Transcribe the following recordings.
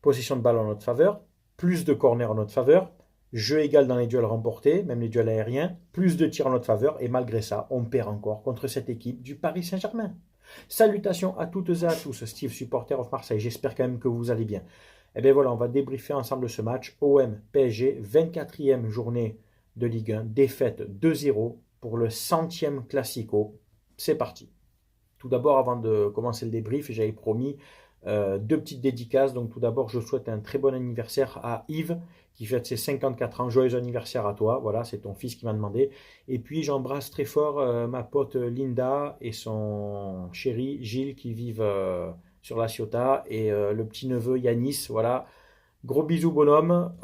possession de balle en notre faveur, plus de corners en notre faveur, jeu égal dans les duels remportés, même les duels aériens, plus de tirs en notre faveur, et malgré ça, on perd encore contre cette équipe du Paris Saint-Germain. Salutations à toutes et à tous, Steve, supporter of Marseille, j'espère quand même que vous allez bien. Et bien voilà, on va débriefer ensemble ce match. OM PSG, 24e journée de Ligue 1, défaite 2-0 pour le 100e Classico. C'est parti. Tout d'abord, avant de commencer le débrief, j'avais promis deux petites dédicaces. Donc tout d'abord, je souhaite un très bon anniversaire à Yves qui fête ses 54 ans. Joyeux anniversaire à toi. Voilà, c'est ton fils qui m'a demandé. Et puis j'embrasse très fort ma pote Linda et son chéri Gilles qui vivent sur la Ciotat et le petit neveu Yanis. Voilà, gros bisous bonhomme.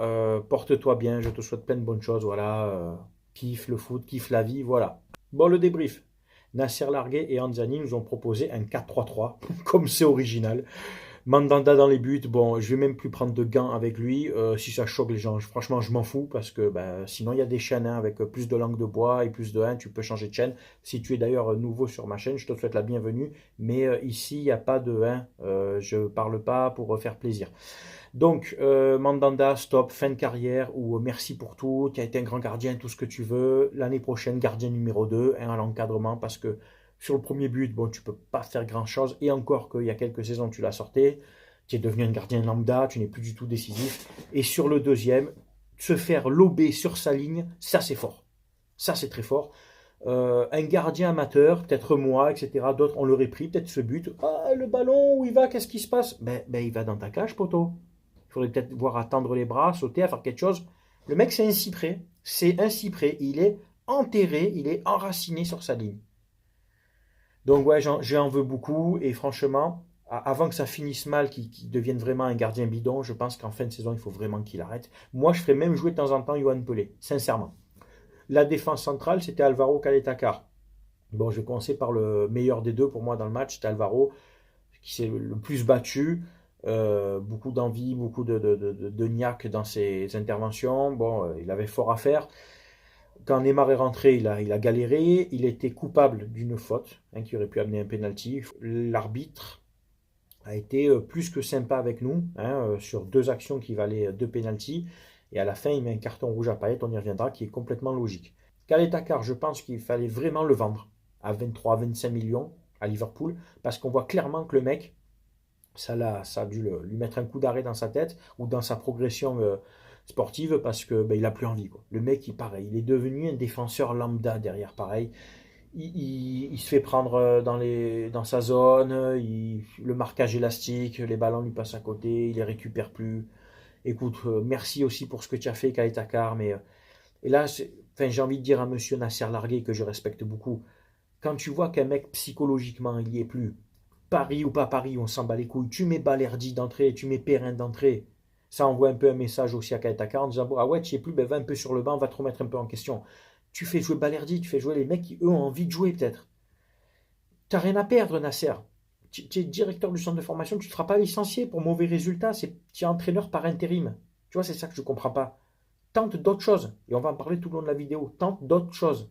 Porte-toi bien. Je te souhaite plein de bonnes choses. Voilà, kiffe le foot, kiffe la vie. Voilà. Bon, le débrief. Nasser Larguet et Anzani nous ont proposé un 4-3-3, comme c'est original. Mandanda dans les buts, bon, je vais même plus prendre de gants avec lui, si ça choque les gens. Franchement, je m'en fous, parce que sinon il y a des chaînes hein, avec plus de langue de bois et plus de 1, tu peux changer de chaîne. Si tu es d'ailleurs nouveau sur ma chaîne, je te souhaite la bienvenue, mais ici, il n'y a pas de 1, je parle pas pour faire plaisir. Donc, Mandanda, stop, fin de carrière, ou merci pour tout, tu as été un grand gardien, tout ce que tu veux. L'année prochaine, gardien numéro 2, à l'encadrement, parce que sur le premier but, bon, tu peux pas faire grand-chose, et encore qu'il y a quelques saisons, tu l'as sorti, tu es devenu un gardien lambda, tu n'es plus du tout décisif. Et sur le deuxième, se faire lober sur sa ligne, ça c'est fort. Ça c'est très fort. Un gardien amateur, peut-être moi, etc., d'autres, on l'aurait pris, peut-être ce but. Ah, le ballon, où il va, qu'est-ce qui se passe? Il va dans ta cage, poteau. Il faudrait peut-être voir à tendre les bras, sauter, à faire quelque chose. Le mec, c'est un cyprès. C'est un cyprès. Il est enterré, il est enraciné sur sa ligne. Donc, ouais, j'en veux beaucoup. Et franchement, avant que ça finisse mal, qu'il devienne vraiment un gardien bidon, je pense qu'en fin de saison, il faut vraiment qu'il arrête. Moi, je ferais même jouer de temps en temps Yohan Pelé, sincèrement. La défense centrale, c'était Alvaro Caleta-Car. Bon, je vais commencer par le meilleur des deux pour moi dans le match, c'était Alvaro, qui s'est le plus battu. Beaucoup d'envie, beaucoup de niaque dans ses interventions. Bon, il avait fort à faire. Quand Neymar est rentré, il a galéré. Il était coupable d'une faute hein, qui aurait pu amener un penalty. L'arbitre a été plus que sympa avec nous hein, sur deux actions qui valaient deux penalties. Et à la fin, il met un carton rouge à Payet, on y reviendra, qui est complètement logique. Caleta-Car, je pense qu'il fallait vraiment le vendre à 23-25 millions à Liverpool, parce qu'on voit clairement que le mec, ça a dû lui mettre un coup d'arrêt dans sa tête ou dans sa progression sportive parce que il a plus envie quoi. Le mec, pareil, il est devenu un défenseur lambda derrière, pareil. Il se fait prendre dans sa zone, le marquage élastique, les ballons lui passent à côté, il les récupère plus. Écoute, merci aussi pour ce que tu as fait, Kaetakar, mais et là, enfin, j'ai envie de dire à Monsieur Nasser Largué que je respecte beaucoup. Quand tu vois qu'un mec psychologiquement il y est plus, Paris ou pas Paris, on s'en bat les couilles. Tu mets Balerdi d'entrée, tu mets Perrin d'entrée. Ça envoie un peu un message aussi à Kaetaka en disant ah ouais, tu y es plus, va un peu sur le banc, va te remettre un peu en question. Tu fais jouer Balerdi, tu fais jouer les mecs qui eux ont envie de jouer peut-être. T'as rien à perdre, Nasser. Tu es directeur du centre de formation, tu ne seras pas licencié pour mauvais résultats. Tu es entraîneur par intérim. Tu vois, c'est ça que je ne comprends pas. Tente d'autres choses. Et on va en parler tout le long de la vidéo. Tente d'autres choses.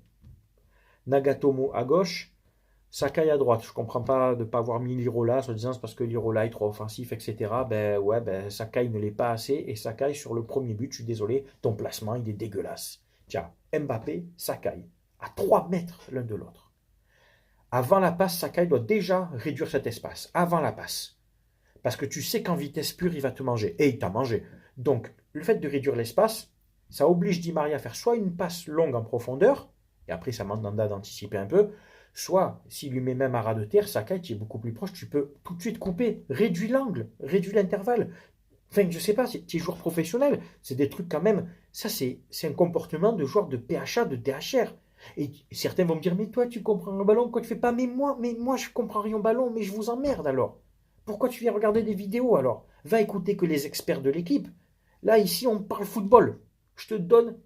Nagatomo à gauche, Sakai à droite. Je comprends pas de ne pas avoir mis Lirola, se disant c'est parce que Lirola est trop offensif, etc. Sakai ne l'est pas assez. Et Sakai, sur le premier but, je suis désolé, ton placement, il est dégueulasse. Tiens, Mbappé, Sakai, à 3 mètres l'un de l'autre. Avant la passe, Sakai doit déjà réduire cet espace. Avant la passe. Parce que tu sais qu'en vitesse pure, il va te manger. Et il t'a mangé. Donc, le fait de réduire l'espace, ça oblige Di Maria à faire soit une passe longue en profondeur, et après ça demande d'anticiper un peu, soit, s'il lui met même à ras de terre, Sakai, qui est beaucoup plus proche, tu peux tout de suite couper, réduis l'angle, réduis l'intervalle. Enfin, je sais pas, tu es joueur professionnel, c'est des trucs quand même, ça c'est un comportement de joueur de PHA, de DHR. Et certains vont me dire, mais toi tu comprends le ballon, pourquoi tu fais pas, mais moi je comprends rien au ballon, mais je vous emmerde alors. Pourquoi tu viens regarder des vidéos alors? Va écouter que les experts de l'équipe. Là, ici, on parle football. Je te donne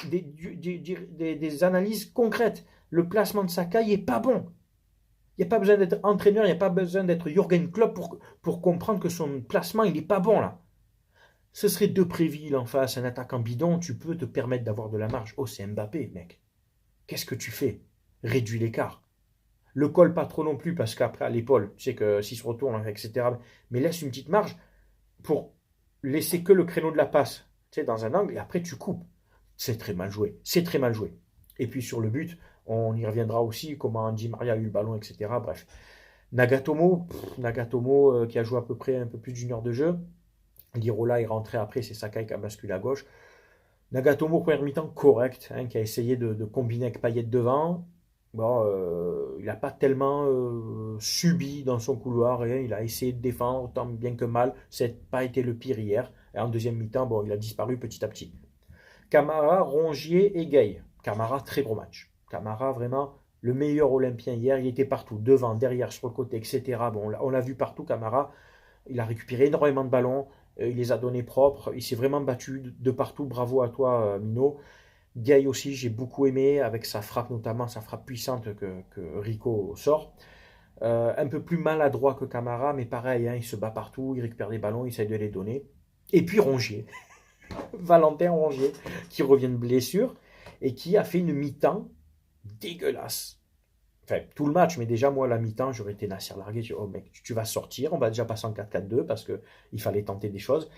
des analyses concrètes. Le placement de Sakai n'est pas bon. Il n'y a pas besoin d'être entraîneur, il n'y a pas besoin d'être Jürgen Klopp pour comprendre que son placement, il n'est pas bon là. Ce serait Depréville en face, un attaquant bidon, tu peux te permettre d'avoir de la marge. Oh, c'est Mbappé, mec. Qu'est-ce que tu fais? Réduis l'écart. Le colle pas trop non plus, parce qu'après, à l'épaule, tu sais que s'il se retourne, etc. Mais laisse une petite marge pour laisser que le créneau de la passe, tu sais, dans un angle, et après tu coupes. C'est très mal joué. C'est très mal joué. Et puis sur le but, on y reviendra aussi, comment Andy Maria a eu le ballon, etc. Bref. Nagatomo qui a joué à peu près un peu plus d'une heure de jeu. Lirola est rentré après, c'est Sakai qui a basculé à gauche. Nagatomo, première mi-temps, correct, hein, qui a essayé de combiner avec Payet devant. Bon, il n'a pas tellement subi dans son couloir, hein, il a essayé de défendre tant bien que mal. Ça n'a pas été le pire hier. Et en deuxième mi-temps, bon, il a disparu petit à petit. Camara, Rongier et Gay. Camara, très gros match. Camara, vraiment le meilleur Olympien hier. Il était partout, devant, derrière, sur le côté, etc. Bon, on l'a vu partout, Camara. Il a récupéré énormément de ballons. Il les a donnés propres. Il s'est vraiment battu de partout. Bravo à toi, Mino. Gay aussi, j'ai beaucoup aimé, avec sa frappe, notamment sa frappe puissante que Rico sort. Un peu plus maladroit que Camara, mais pareil, hein, il se bat partout, il récupère des ballons, il essaie de les donner. Et puis Rongier, Valentin Rongier, qui revient de blessure et qui a fait une mi-temps dégueulasse. Enfin, tout le match, mais déjà, moi, la mi-temps, j'aurais été Nasser largué. Oh mec, tu vas sortir, on va déjà passer en 4-4-2 parce qu'il fallait tenter des choses.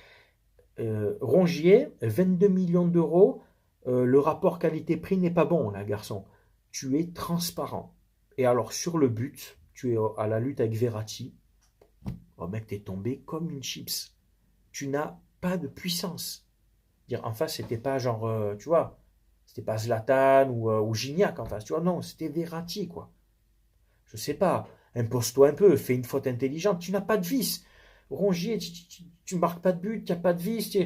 Rongier, 22 millions d'euros, le rapport qualité-prix n'est pas bon, là, garçon. Tu es transparent. Et alors, sur le but, tu es à la lutte avec Verratti. Oh mec, t'es tombé comme une chips. Tu n'as pas de puissance. Dire en face, c'était pas genre, tu vois, c'était pas Zlatan ou Gignac en face, tu vois, non, c'était Verratti, quoi. Je sais pas, impose-toi un peu, fais une faute intelligente, tu n'as pas de vis. Rongier, tu marques pas de but, tu n'as pas de vis.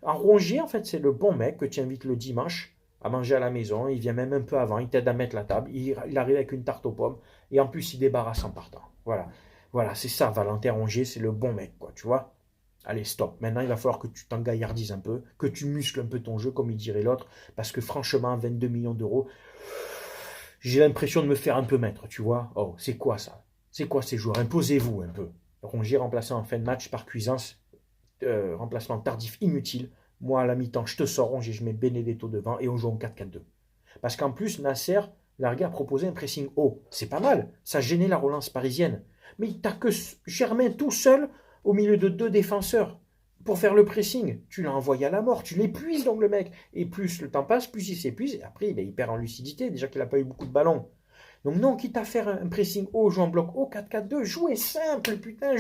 En Rongier, en fait, c'est le bon mec que tu invites le dimanche à manger à la maison, il vient même un peu avant, il t'aide à mettre la table, il arrive avec une tarte aux pommes, et en plus il débarrasse en partant. Voilà, voilà, c'est ça, Valentin Rongier, c'est le bon mec, quoi, tu vois. Allez, stop. Maintenant, il va falloir que tu t'engaillardises un peu, que tu muscles un peu ton jeu, comme il dirait l'autre, parce que franchement, 22 millions d'euros, j'ai l'impression de me faire un peu mettre, tu vois. Oh, c'est quoi ça? C'est quoi ces joueurs? Imposez-vous un peu. Rongier remplacé en fin de match par Cuisance, remplacement tardif inutile. Moi, à la mi-temps, je te sors Rongier, je mets Benedetto devant et on joue en 4-4-2. Parce qu'en plus, Nasser, Largué a proposé un pressing haut. C'est pas mal, ça gênait la relance parisienne. Mais t'as que Germain tout seul au milieu de deux défenseurs pour faire le pressing. Tu l'as envoyé à la mort, tu l'épuises donc le mec. Et plus le temps passe, plus il s'épuise. Et après, il perd en lucidité, déjà qu'il n'a pas eu beaucoup de ballons. Donc non, quitte à faire un pressing haut, jouer en bloc haut, 4-4-2, jouez simple, putain,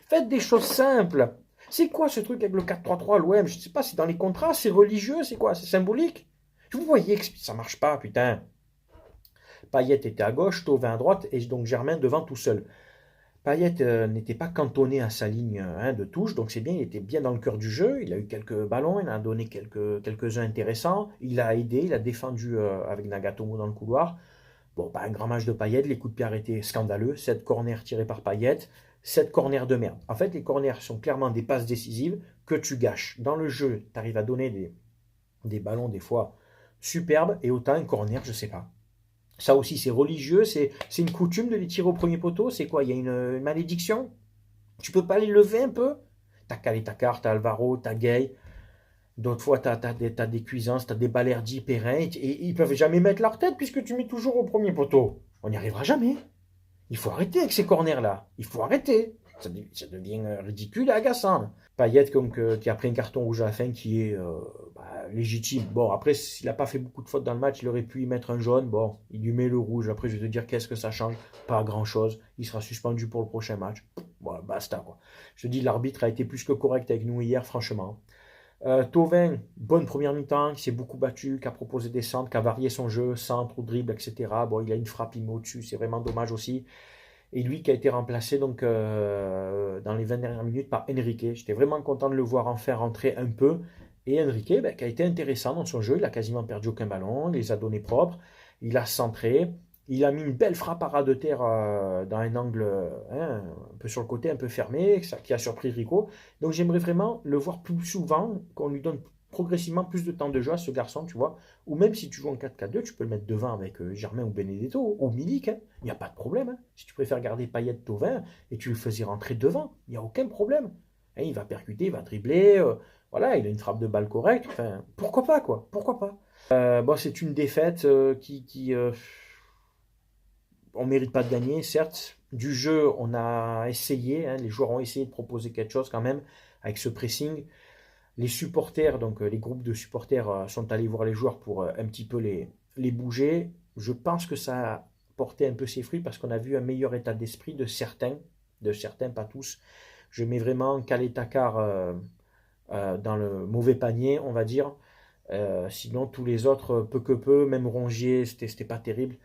faites des choses simples. C'est quoi ce truc avec le 4-3-3 à l'OM? Je sais pas, c'est dans les contrats, c'est religieux, c'est quoi? C'est symbolique? Vous voyez que ça marche pas, putain. Payet était à gauche, Thauvin à droite, et donc Germain devant tout seul. Payet n'était pas cantonné à sa ligne de touche, donc c'est bien, il était bien dans le cœur du jeu, il a eu quelques ballons, il en a donné quelques-uns intéressants, il a aidé, il a défendu avec Nagatomo dans le couloir. Bon, pas un grand match de Payet, les coups de pied arrêtés scandaleux, 7 corners tirés par Payet, 7 corners de merde. En fait, les corners sont clairement des passes décisives que tu gâches. Dans le jeu, tu arrives à donner des ballons des fois superbes, et autant un corner, je sais pas. Ça aussi, c'est religieux, c'est une coutume de les tirer au premier poteau. C'est quoi? Il y a une malédiction? Tu peux pas les lever un peu? T'as Calé Takar, t'as Alvaro, t'as Gay. D'autres fois, t'as des Cuisances, t'as des Balerdi, Perrin. Et ils peuvent jamais mettre leur tête puisque tu mets toujours au premier poteau. On n'y arrivera jamais. Il faut arrêter avec ces corners-là. Il faut arrêter. Ça devient ridicule et agaçant. Payet qui a pris un carton rouge à la fin qui est légitime. Bon, après, s'il n'a pas fait beaucoup de fautes dans le match, il aurait pu y mettre un jaune. Bon, il lui met le rouge. Après, je vais te dire qu'est-ce que ça change. Pas grand-chose. Il sera suspendu pour le prochain match. Bon, basta, quoi. Je te dis, l'arbitre a été plus que correct avec nous hier, franchement. Thauvin, bonne première mi-temps, qui s'est beaucoup battu, qui a proposé des centres, qui a varié son jeu, centre ou dribble, etc. Bon, il a une frappe, il met au-dessus, c'est vraiment dommage aussi. Et lui qui a été remplacé donc dans les 20 dernières minutes par Enrique. J'étais vraiment content de le voir en faire rentrer un peu. Et Enrique, qui a été intéressant dans son jeu, il a quasiment perdu aucun ballon, il les a donnés propres, il a centré, il a mis une belle frappe à ras de terre dans un angle un peu sur le côté, un peu fermé, qui a surpris Rico. Donc j'aimerais vraiment le voir plus souvent, qu'on lui donne progressivement plus de temps de jeu à ce garçon, tu vois. Ou même si tu joues en 4-4-2, tu peux le mettre devant avec Germain ou Benedetto, ou Milik, hein. Il n'y a pas de problème. Hein. Si tu préfères garder Payet Thauvin et tu le faisais rentrer devant, il n'y a aucun problème. Hein, il va percuter, il va dribbler, voilà, il a une frappe de balle correcte. Enfin, pourquoi pas, quoi? Pourquoi pas? Bon, c'est une défaite on ne mérite pas de gagner, certes. Du jeu, on a essayé, hein, les joueurs ont essayé de proposer quelque chose quand même, avec ce pressing. Les supporters, donc les groupes de supporters sont allés voir les joueurs pour un petit peu les bouger. Je pense que ça a porté un peu ses fruits parce qu'on a vu un meilleur état d'esprit de certains, pas tous. Je mets vraiment Calais Takar dans le mauvais panier, on va dire. Sinon, tous les autres, peu que peu, même Rongier, c'était pas terrible,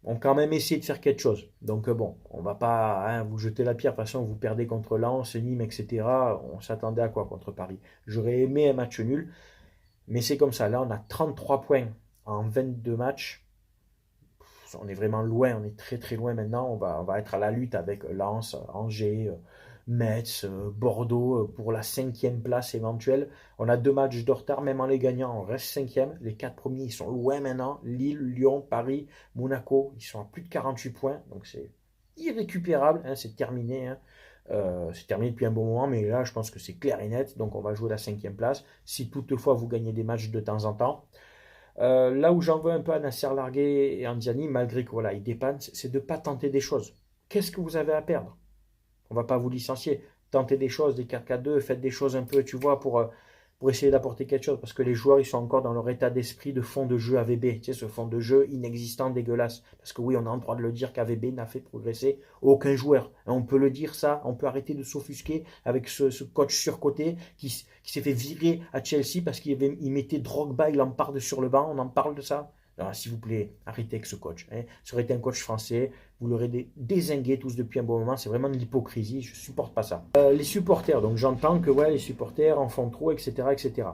ont quand même essayé de faire quelque chose. Donc bon, on va pas vous jeter la pierre. De toute façon, vous perdez contre Lens, Nîmes, etc. On s'attendait à quoi contre Paris? J'aurais aimé un match nul, mais c'est comme ça. Là, on a 33 points en 22 matchs. On est vraiment loin, on est très très loin maintenant. On va être à la lutte avec Lens, Angers, Metz, Bordeaux pour la 5e place éventuelle. On a 2 matchs de retard, même en les gagnant, on reste 5e. Les 4 premiers, ils sont loin maintenant. Lille, Lyon, Paris, Monaco, ils sont à plus de 48 points. Donc c'est irrécupérable, hein, c'est terminé. Hein. C'est terminé depuis un bon moment, mais là, je pense que c'est clair et net. Donc on va jouer la 5e place. Si toutefois vous gagnez des matchs de temps en temps. Là où j'en veux un peu à Nasser Largué et Andiani, malgré que voilà, ils dépannent, c'est de ne pas tenter des choses. Qu'est-ce que vous avez à perdre? On ne va pas vous licencier. Tentez des choses, des 4-4-2, faites des choses un peu, tu vois, pour essayer d'apporter quelque chose. Parce que les joueurs, ils sont encore dans leur état d'esprit de fond de jeu AVB. Tu sais, ce fond de jeu inexistant, dégueulasse. Parce que oui, on a le droit de le dire qu'AVB n'a fait progresser aucun joueur. On peut le dire ça, on peut arrêter de s'offusquer avec ce coach surcoté qui s'est fait virer à Chelsea parce qu'il mettait Drogba, il en parle sur le banc, on en parle de ça. S'il vous plaît, arrêtez avec ce coach. Hein. Ça aurait été un coach français, vous l'aurez dézingué tous depuis un bon moment, c'est vraiment de l'hypocrisie, je ne supporte pas ça. Les supporters, donc j'entends que ouais, les supporters en font trop, etc. etc.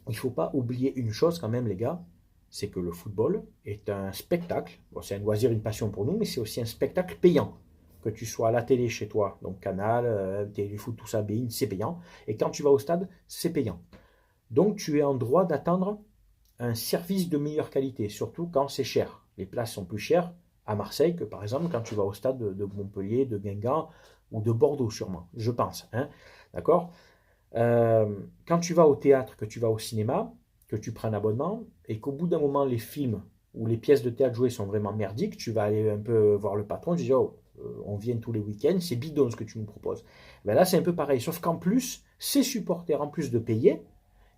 Il ne faut pas oublier une chose quand même les gars, c'est que le football est un spectacle, bon, c'est un loisir, une passion pour nous, mais c'est aussi un spectacle payant. Que tu sois à la télé chez toi, donc Canal, Téléfoot, tout ça, Bein, c'est payant. Et quand tu vas au stade, c'est payant. Donc tu es en droit d'attendre un service de meilleure qualité, surtout quand c'est cher. Les places sont plus chères à Marseille que par exemple quand tu vas au stade de Montpellier, de Guingamp ou de Bordeaux sûrement, je pense. Hein. D'accord. Quand tu vas au théâtre, que tu vas au cinéma, que tu prends un abonnement et qu'au bout d'un moment les films ou les pièces de théâtre jouées sont vraiment merdiques, tu vas aller un peu voir le patron, tu dis oh, on vient tous les week-ends, c'est bidon ce que tu nous proposes. Ben là c'est un peu pareil, sauf qu'en plus, ces supporters en plus de payer,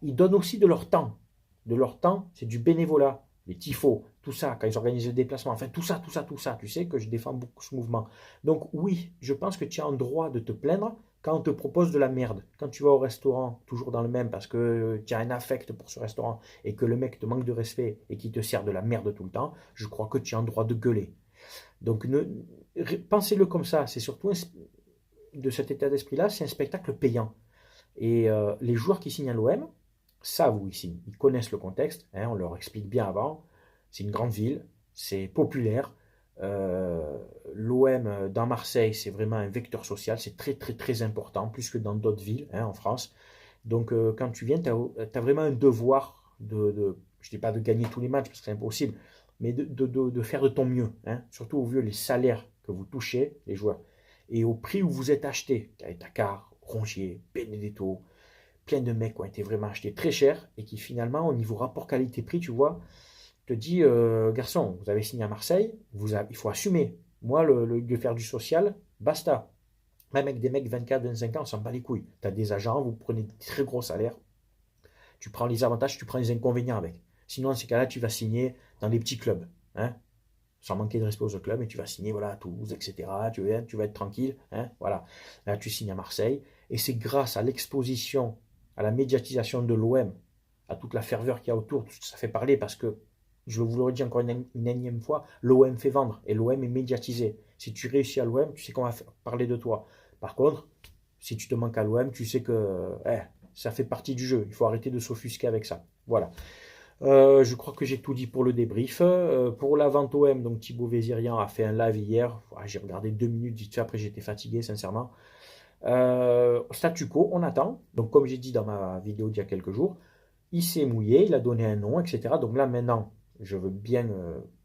ils donnent aussi de leur temps. De leur temps, c'est du bénévolat, les tifos, tout ça, quand ils organisent les déplacements, enfin tout ça, tu sais que je défends beaucoup ce mouvement. Donc oui, je pense que tu as un droit de te plaindre quand on te propose de la merde. Quand tu vas au restaurant, toujours dans le même, parce que tu as un affect pour ce restaurant et que le mec te manque de respect et qui te sert de la merde tout le temps, je crois que tu as un droit de gueuler. Donc pensez-le comme ça, c'est surtout de cet état d'esprit-là, c'est un spectacle payant. Et les joueurs qui signent à l'OM, savent où ils signent. Ils connaissent le contexte, hein, on leur explique bien avant. C'est une grande ville, c'est populaire. L'OM dans Marseille, c'est vraiment un vecteur social, c'est très très très important, plus que dans d'autres villes hein, en France. Donc quand tu viens, tu as vraiment un devoir je ne dis pas de gagner tous les matchs parce que c'est impossible, mais de faire de ton mieux. Hein, surtout au vu les salaires que vous touchez, les joueurs, et au prix où vous êtes acheté. Takar, Rongier, Benedetto, plein de mecs qui ont été vraiment achetés très cher et qui finalement, au niveau rapport qualité-prix, tu vois, te dit garçon, vous avez signé à Marseille, il faut assumer. Moi, de faire du social, basta. Même avec des mecs 24-25 ans, on s'en bat les couilles. Tu as des agents, vous prenez des très gros salaires, tu prends les avantages, tu prends les inconvénients avec. Sinon, dans ces cas-là, tu vas signer dans des petits clubs. Hein, sans manquer de respect aux autres clubs, et tu vas signer voilà, à Toulouse, etc. Tu vas être tranquille. Hein, voilà. Là, tu signes à Marseille. Et c'est grâce à l'exposition, à la médiatisation de l'OM, à toute la ferveur qu'il y a autour, tout ce que ça fait parler, parce que, je vous le redis encore une énième fois, l'OM fait vendre, et l'OM est médiatisé. Si tu réussis à l'OM, tu sais qu'on va parler de toi. Par contre, si tu te manques à l'OM, tu sais que ça fait partie du jeu. Il faut arrêter de s'offusquer avec ça. Voilà. Je crois que j'ai tout dit pour le débrief. Pour la vente OM, donc Thibaut Vézirian a fait un live hier. J'ai regardé 2 minutes vite fait, après j'étais fatigué, sincèrement. Statu quo, on attend. Donc comme j'ai dit dans ma vidéo d'il y a quelques jours, il s'est mouillé, il a donné un nom, etc. Donc là maintenant, je veux bien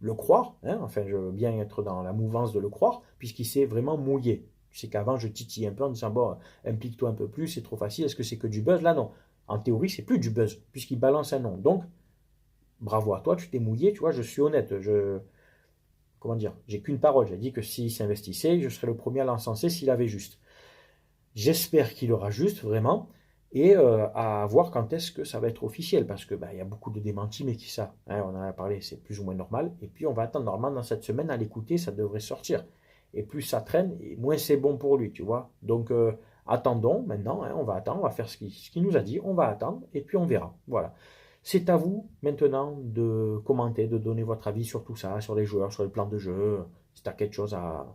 le croire. Hein, enfin, je veux bien être dans la mouvance de le croire, puisqu'il s'est vraiment mouillé. Tu sais qu'avant, je titillais un peu en disant, bon, implique-toi un peu plus, c'est trop facile, est-ce que c'est que du buzz? Là, non. En théorie, c'est plus du buzz, puisqu'il balance un nom. Donc, bravo à toi, tu t'es mouillé, tu vois, je suis honnête. Comment dire? J'ai qu'une parole. J'ai dit que s'il s'investissait, je serais le premier à l'encenser s'il avait juste. J'espère qu'il aura juste, vraiment, et à voir quand est-ce que ça va être officiel, parce que il y a beaucoup de démentis, mais qui ça, hein, on en a parlé, c'est plus ou moins normal, et puis on va attendre, normalement, dans cette semaine, à l'écouter, ça devrait sortir. Et plus ça traîne, et moins c'est bon pour lui, tu vois. Donc, attendons maintenant, hein, on va attendre, on va faire ce qu'il nous a dit, on va attendre, et puis on verra. Voilà. C'est à vous maintenant de commenter, de donner votre avis sur tout ça, sur les joueurs, sur le plan de jeu. Si tu as quelque chose à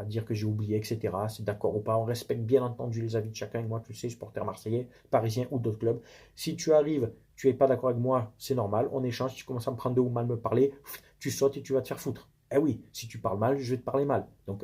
dire que j'ai oublié, etc. C'est d'accord ou pas. On respecte bien entendu les avis de chacun. Moi, tu le sais, supporter marseillais, parisien ou d'autres clubs. Si tu arrives, tu n'es pas d'accord avec moi, c'est normal. On échange. Si tu commences à me prendre de ou mal me parler, tu sautes et tu vas te faire foutre. Eh oui, si tu parles mal, je vais te parler mal. Donc,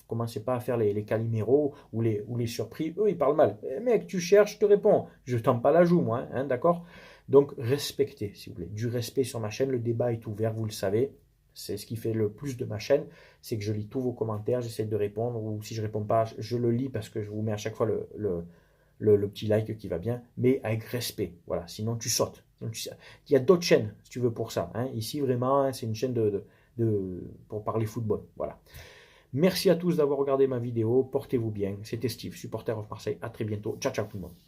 commencez pas à faire les caliméros ou les surpris. Eux, ils parlent mal. Eh, mec, tu cherches, je te réponds. Je tends pas la joue, moi, hein, d'accord? Donc, respectez, s'il vous plaît. Du respect sur ma chaîne. Le débat est ouvert, vous le savez. C'est ce qui fait le plus de ma chaîne, c'est que je lis tous vos commentaires, j'essaie de répondre, ou si je ne réponds pas, je le lis parce que je vous mets à chaque fois le petit like qui va bien, mais avec respect. Voilà, sinon tu sautes. Il y a d'autres chaînes, si tu veux, pour ça, hein. Ici, vraiment, hein, c'est une chaîne pour parler football. Voilà. Merci à tous d'avoir regardé ma vidéo. Portez-vous bien. C'était Steve, supporter of Marseille. À très bientôt. Ciao, ciao tout le monde.